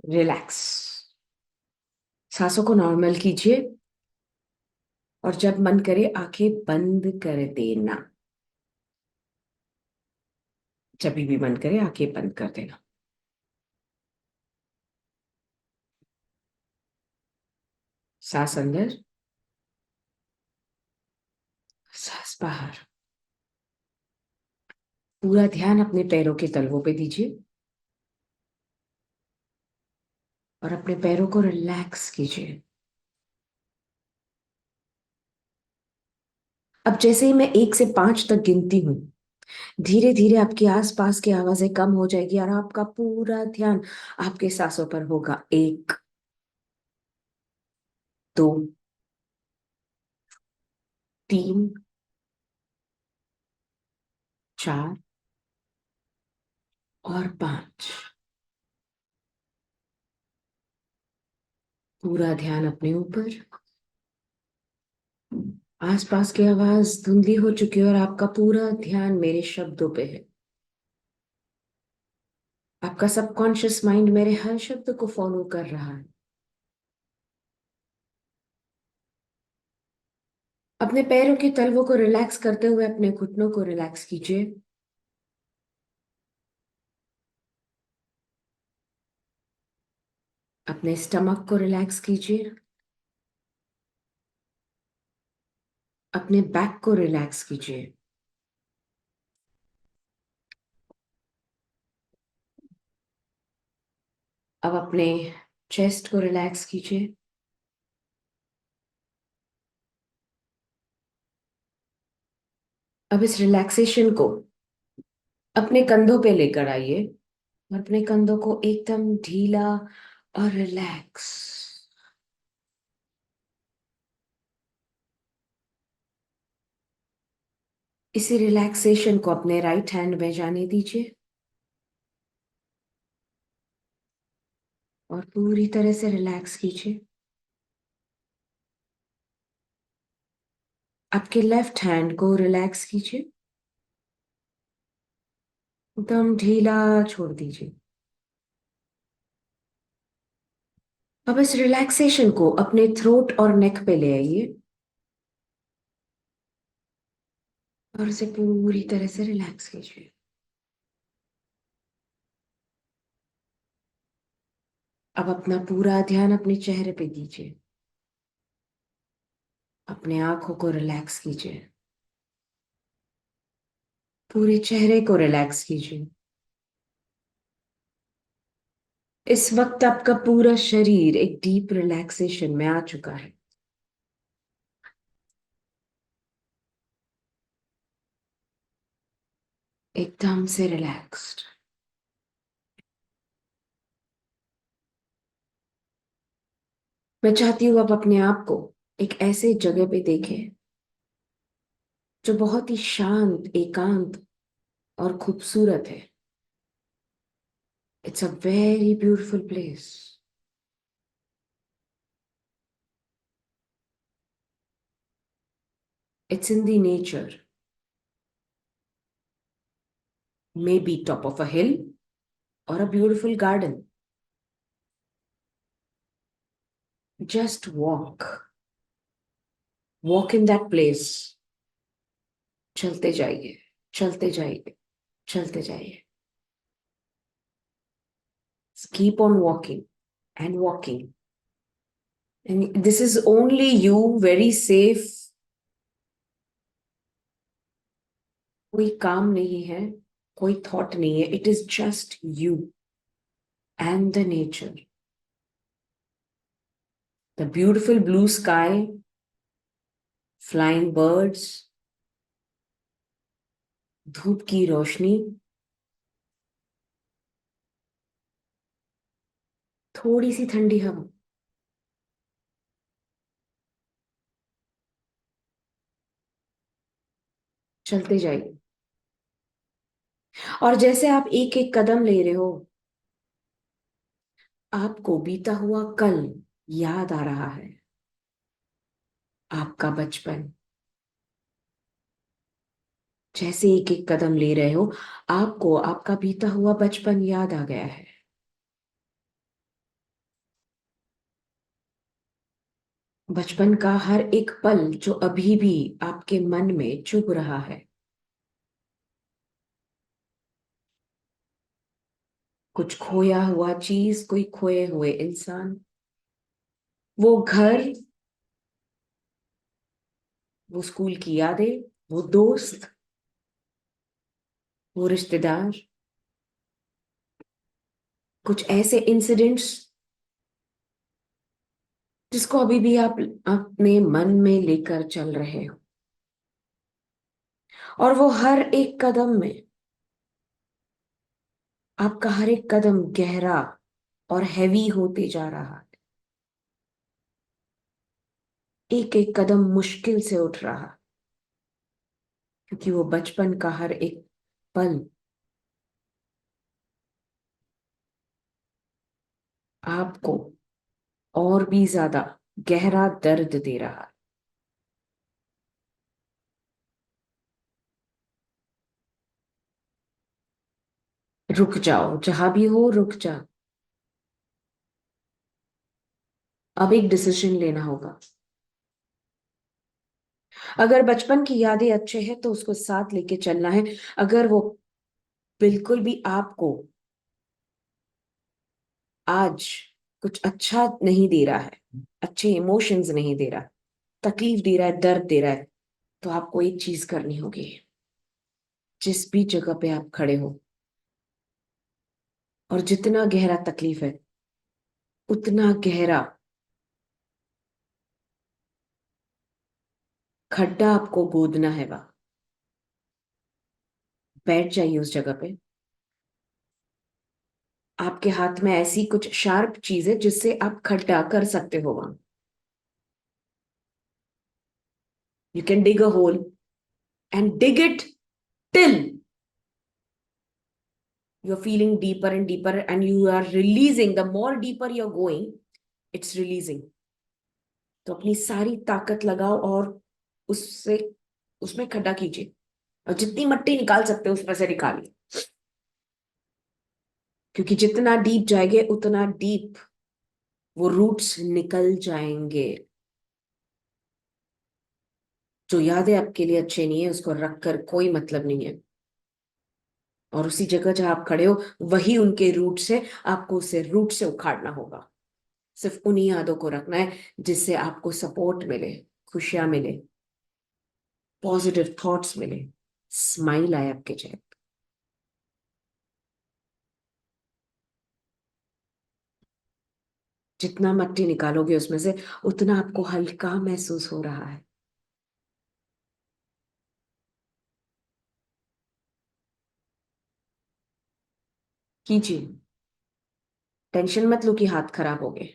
Relax. सांसों को normal कीजिए और जब मन करे आंखें बंद कर देना। जब भी मन करे आंखें बंद कर देना। सांस अंदर, सांस बाहर। पूरा ध्यान अपने पैरों के तलवों पे दीजिए और अपने पैरों को रिलैक्स कीजिए। अब जैसे ही मैं 1 से 5 तक गिनती हूं, धीरे धीरे आपके आसपास की आवाजें कम हो जाएगी और आपका पूरा ध्यान आपके सांसों पर होगा। 1, 2, 3, 4 और 5। पूरा ध्यान अपने ऊपर। आसपास की आवाज धुंधली हो चुकी है और आपका पूरा ध्यान मेरे शब्दों पे है। आपका सबकॉन्शियस माइंड मेरे हर शब्द को फॉलो कर रहा है। अपने पैरों के तलवों को रिलैक्स करते हुए अपने घुटनों को रिलैक्स कीजिए। अपने स्टमक को रिलैक्स कीजिए। अपने बैक को रिलैक्स कीजिए। अब अपने चेस्ट को रिलैक्स कीजिए। अब इस रिलैक्सेशन को अपने कंधों पे लेकर आइए और अपने कंधों को एकदम ढीला और रिलैक्स। इसी रिलैक्सेशन को अपने राइट हैंड में जाने दीजिए और पूरी तरह से रिलैक्स कीजिए। आपके लेफ्ट हैंड को रिलैक्स कीजिए। एकदम ढीला छोड़ दीजिए। अब इस रिलैक्सेशन को अपने थ्रोट और नेक पे ले आइए और उसे पूरी तरह से रिलैक्स कीजिए। अब अपना पूरा ध्यान अपने चेहरे पे दीजिए। अपने आंखों को रिलैक्स कीजिए। पूरे चेहरे को रिलैक्स कीजिए। इस वक्त आपका पूरा शरीर एक डीप रिलैक्सेशन में आ चुका है। एकदम से रिलैक्स्ड। मैं चाहती हूँ आप अपने आप को एक ऐसे जगह पे देखें जो बहुत ही शांत, एकांत और खूबसूरत है। It's a very beautiful place. It's in the nature, may be top of a hill or a beautiful garden. Just walk. Walk in that place. चलते जाइए, चलते जाइए, चलते जाइए. Keep on walking and walking. And this is only you, very safe. कोई काम नहीं है, कोई thought नहीं है. It is just you and the nature. The beautiful blue sky, flying birds, धूप की रोशनी, थोड़ी सी ठंडी हवा. चलते जाइए. और जैसे आप एक एक कदम ले रहे हो, आपको बीता हुआ कल याद आ रहा है. आपका बचपन. जैसे एक एक कदम ले रहे हो, आपको आपका बीता हुआ बचपन याद आ गया है. बचपन का हर एक पल जो अभी भी आपके मन में चुभ रहा है। कुछ खोया हुआ चीज, कोई खोए हुए इंसान, वो घर, वो स्कूल की यादें, वो दोस्त, वो रिश्तेदार, कुछ ऐसे इंसिडेंट्स जिसको अभी भी आप अपने मन में लेकर चल रहे हो। और वो हर एक कदम में, आपका हर एक कदम गहरा और हैवी होते जा रहा है। एक एक कदम मुश्किल से उठ रहा है, क्योंकि वो बचपन का हर एक पल आपको और भी ज्यादा गहरा दर्द दे रहा है। रुक जाओ, जहां भी हो रुक जाओ। अब एक डिसीजन लेना होगा। अगर बचपन की यादें अच्छे हैं तो उसको साथ लेके चलना है। अगर वो बिल्कुल भी आपको आज कुछ अच्छा नहीं दे रहा है, अच्छे इमोशंस नहीं दे रहा, तकलीफ दे रहा है, दर्द दे रहा है, तो आपको एक चीज करनी होगी। जिस भी जगह पे आप खड़े हो, और जितना गहरा तकलीफ है, उतना गहरा खड्डा आपको गोदना है। वहां बैठ जाइए उस जगह पे। आपके हाथ में ऐसी कुछ शार्प चीज है जिससे आप खड्डा कर सकते हो वहां। You can dig a hole and dig it till you're feeling deeper and deeper, and you are releasing. The more deeper you're going, it's releasing. तो अपनी सारी ताकत लगाओ और उससे उसमें खड्डा कीजिए, और जितनी मट्टी निकाल सकते हो उसमें से निकालिए। क्योंकि जितना डीप जाएंगे उतना डीप वो रूट्स निकल जाएंगे। जो यादें आपके लिए अच्छे नहीं है उसको रखकर कोई मतलब नहीं है। और उसी जगह जहां आप खड़े हो, वही उनके रूट से, आपको उसे रूट से उखाड़ना होगा। सिर्फ उन्हीं यादों को रखना है जिससे आपको सपोर्ट मिले, खुशियां मिले, पॉजिटिव थॉट्स मिले, स्माइल आए आपके चेहरे। जितना मट्टी निकालोगे उसमें से, उतना आपको हल्का महसूस हो रहा है। कीजिए। टेंशन मत लो कि हाथ खराब हो गए।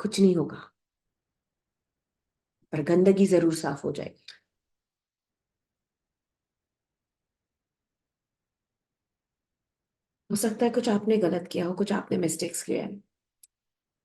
कुछ नहीं होगा। पर गंदगी जरूर साफ हो जाएगी। हो सकता है कुछ आपने गलत किया हो, कुछ आपने मिस्टेक्स किया है।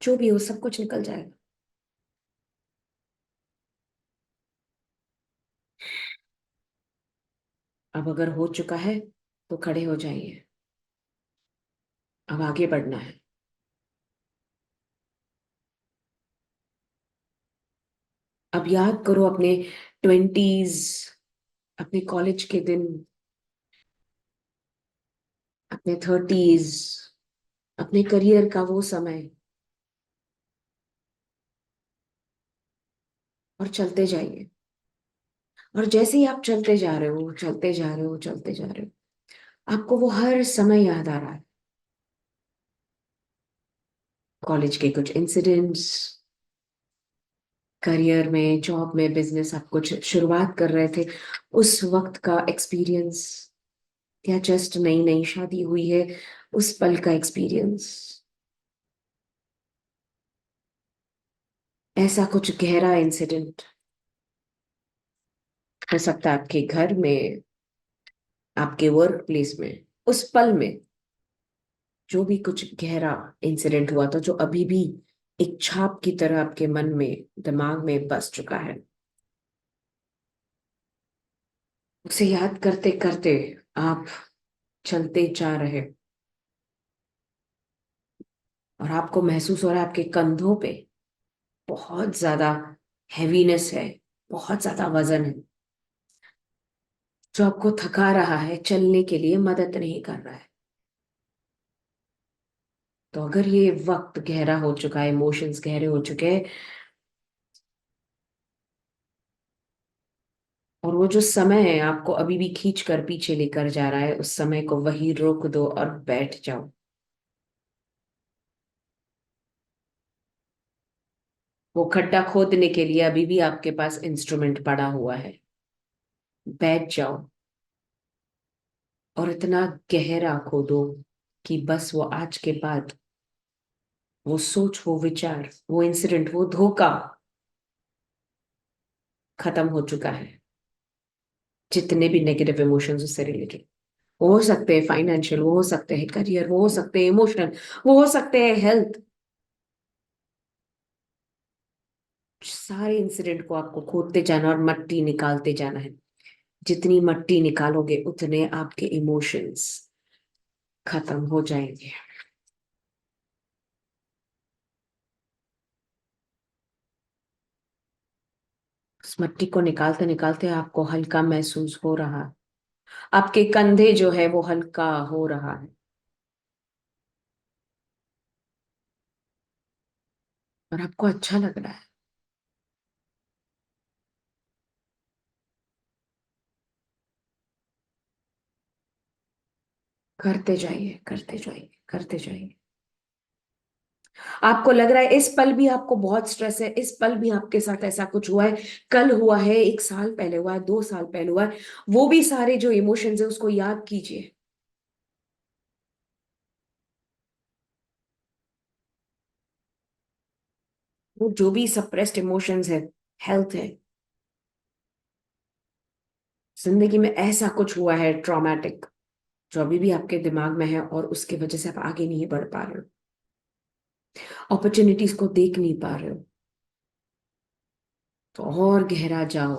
जो भी हो, सब कुछ निकल जाएगा। अब अगर हो चुका है तो खड़े हो जाइए। अब आगे बढ़ना है। अब याद करो अपने 20s, अपने कॉलेज के दिन, अपने 30s, अपने करियर का वो समय, और चलते जाइए। और जैसे ही आप चलते जा रहे हो, चलते जा रहे हो, चलते जा रहे हो, आपको वो हर समय याद आ रहा है। कॉलेज के कुछ इंसिडेंट्स, करियर में, जॉब में, बिजनेस, आप कुछ शुरुआत कर रहे थे, उस वक्त का एक्सपीरियंस, या जस्ट नई नई शादी हुई है उस पल का एक्सपीरियंस। ऐसा कुछ गहरा इंसिडेंट हो सकता है आपके घर में, आपके वर्क प्लेस में, उस पल में जो भी कुछ गहरा इंसिडेंट हुआ था, जो अभी भी एक छाप की तरह आपके मन में, दिमाग में बस चुका है। उसे याद करते करते आप चलते जा रहे, और आपको महसूस हो रहा है आपके कंधों पे बहुत ज्यादा हैवीनेस है, बहुत ज्यादा वजन है जो आपको थका रहा है, चलने के लिए मदद नहीं कर रहा है। तो अगर ये वक्त गहरा हो चुका है, इमोशंस गहरे हो चुके हैं, और वो जो समय है आपको अभी भी खींच कर पीछे लेकर जा रहा है, उस समय को वही रोक दो और बैठ जाओ। वो खड्डा खोदने के लिए अभी भी आपके पास इंस्ट्रूमेंट पड़ा हुआ है। बैठ जाओ और इतना गहरा खोदो कि बस वो आज के बाद, वो सोच, वो विचार, वो इंसिडेंट, वो धोखा खत्म हो चुका है। जितने भी नेगेटिव इमोशंस उससे रिलेटेड, वो हो सकते हैं फाइनेंशियल, वो हो सकते हैं करियर, वो हो सकते हैं इमोशनल, वो हो सकते हैं हेल्थ, सारे इंसिडेंट को आपको खोदते जाना और मट्टी निकालते जाना है। जितनी मट्टी निकालोगे उतने आपके इमोशंस खत्म हो जाएंगे। उस मट्टी को निकालते निकालते आपको हल्का महसूस हो रहा है, आपके कंधे जो है वो हल्का हो रहा है, और आपको अच्छा लग रहा है। करते जाइए, करते जाइए, करते जाइए। आपको लग रहा है इस पल भी आपको बहुत स्ट्रेस है, इस पल भी आपके साथ ऐसा कुछ हुआ है, कल हुआ है, 1 साल पहले हुआ है, 2 साल पहले हुआ है, वो भी सारे जो इमोशंस है उसको याद कीजिए। वो जो भी सप्रेस्ड इमोशंस है, हेल्थ है, जिंदगी में ऐसा कुछ हुआ है ट्रॉमेटिक जो अभी भी आपके दिमाग में है और उसके वजह से आप आगे नहीं बढ़ पा रहे हो, अपॉर्चुनिटीज को देख नहीं पा रहे हो, तो और गहरा जाओ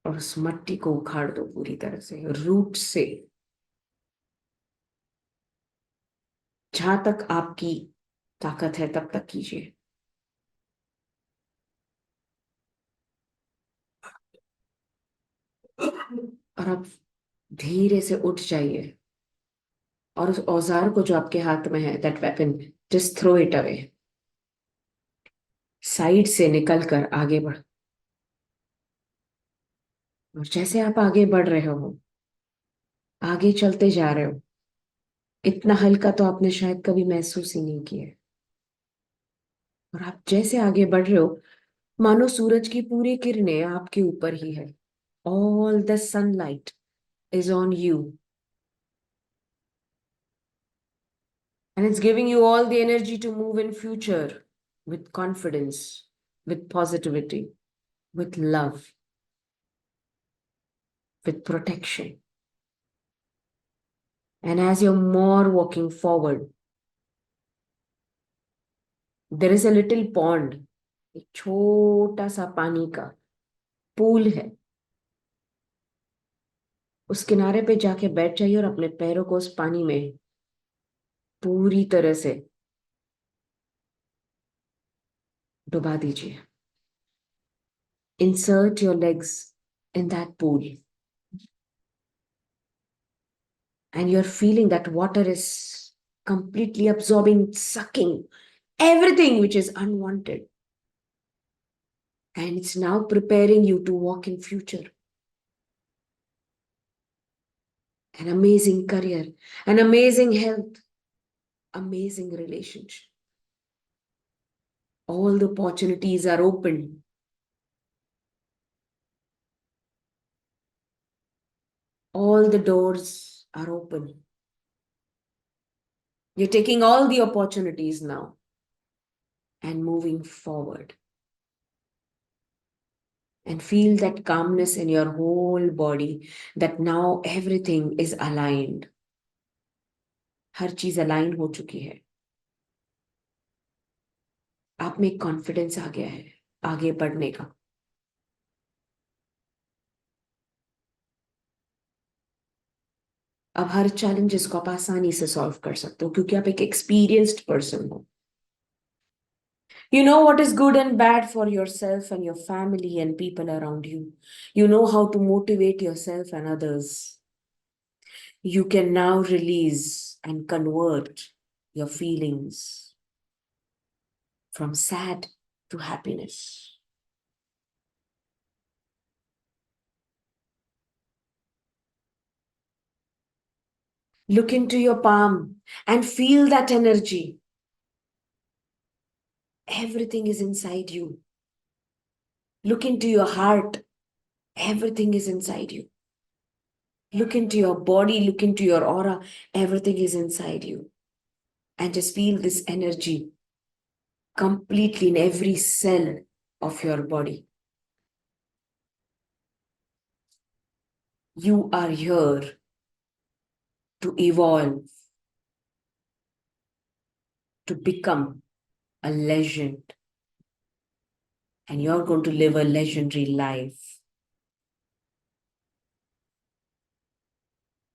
और उस मट्टी को उखाड़ दो पूरी तरह से, रूट से। जहां तक आपकी ताकत है तब तक कीजिए। और अब धीरे से उठ जाइए और उस औजार को जो आपके हाथ में है, that weapon, just throw it away. Side से निकल कर आगे बढ़, और जैसे आप आगे बढ़ रहे हो, आगे चलते जा रहे हो, इतना हल्का तो आपने शायद कभी महसूस ही नहीं किया है। और आप जैसे आगे बढ़ रहे हो, मानो सूरज की पूरी किरणें आपके ऊपर ही है। All the sunlight is on you, and it's giving you all the energy to move in future with confidence, with positivity, with love, with protection. And as you're more walking forward, there is a little pond, एक छोटा सा पानी का pool है। उस किनारे पे जाके बैठ जाइए और अपने पैरों को उस पानी में पूरी तरह से डुबा दीजिए। Insert your legs in that pool, and you're feeling that water is completely absorbing, sucking everything which is unwanted, and it's now preparing you to walk in future, an amazing career, an amazing health, amazing relationship. All the opportunities are open, all the doors are open. You're taking all the opportunities now and moving forward, and feel that calmness in your whole body, that now everything is aligned. हर चीज align हो चुकी है। आप में confidence आ गया है आगे बढ़ने का। अब हर चैलेंजेस को आप आसानी से सॉल्व कर सकते हो क्योंकि आप एक एक्सपीरियंस्ड पर्सन हो. You know what is good and bad for yourself and your family and people around you. You know how to motivate yourself and others. You can now release and convert your feelings from sad to happiness. Look into your palm and feel that energy. Everything is inside you. Look into your heart. Everything is inside you. Look into your body, look into your aura. Everything is inside you. And just feel this energy completely in every cell of your body. You are here to evolve, to become a legend. And you're going to live a legendary life.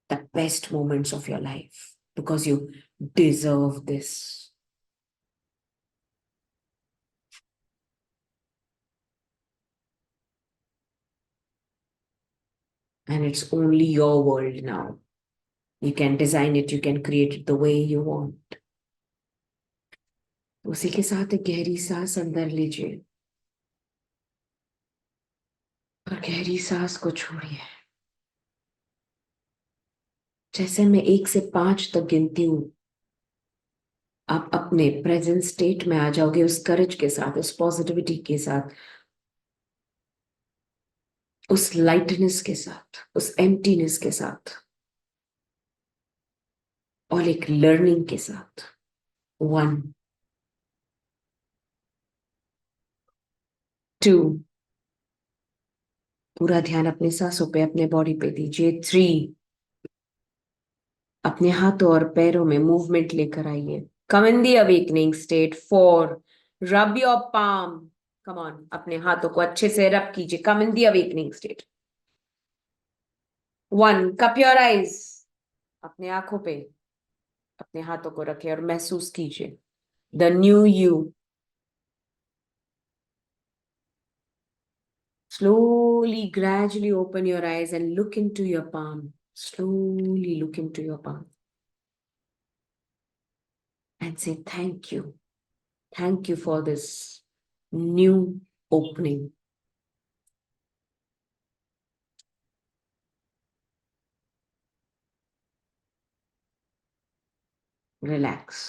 The best moments of your life because you deserve this. And it's only your world now. You can design it, you can create it the way you want. उसी के साथ एक गहरी सांस अंदर लीजिए और गहरी सांस को छोड़िए. जैसे मैं 1 से 5 तक गिनती हूं, आप अपने प्रेजेंट स्टेट में आ जाओगे उस करेज के साथ, उस पॉजिटिविटी के साथ, उस लाइटनेस के साथ, उस एम्प्टीनेस के साथ और एक लर्निंग के साथ. 1, 2, पूरा ध्यान अपने सांसों पे, अपने बॉडी पे दीजिए. 3, अपने हाथों और पैरों में मूवमेंट लेकर आइए. कम in the awakening state. 4, rub your palm. Come on, अपने हाथों को अच्छे से रब कीजिए. Come in the awakening state. 1, cup your eyes. अपने आंखों पे अपने हाथों को रखें और महसूस कीजिए the new you. Slowly, gradually open your eyes and look into your palm. Slowly look into your palm and say thank you. Thank you for this new opening. Relax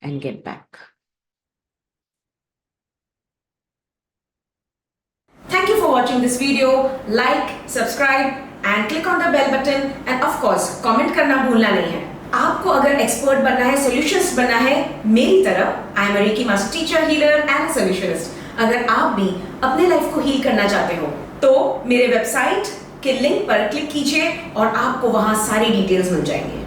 and get back. Thank you for watching this video. Like, subscribe and click on the bell button and of course comment करना भूलना नहीं है. आपको अगर expert बनना है, solutions बनना है मेरी तरह, I am a reiki master teacher, healer and solutionist. अगर आप भी अपने लाइफ को हील करना चाहते हो तो मेरे वेबसाइट के लिंक पर क्लिक कीजिए और आपको वहां सारी डिटेल्स मिल जाएंगे.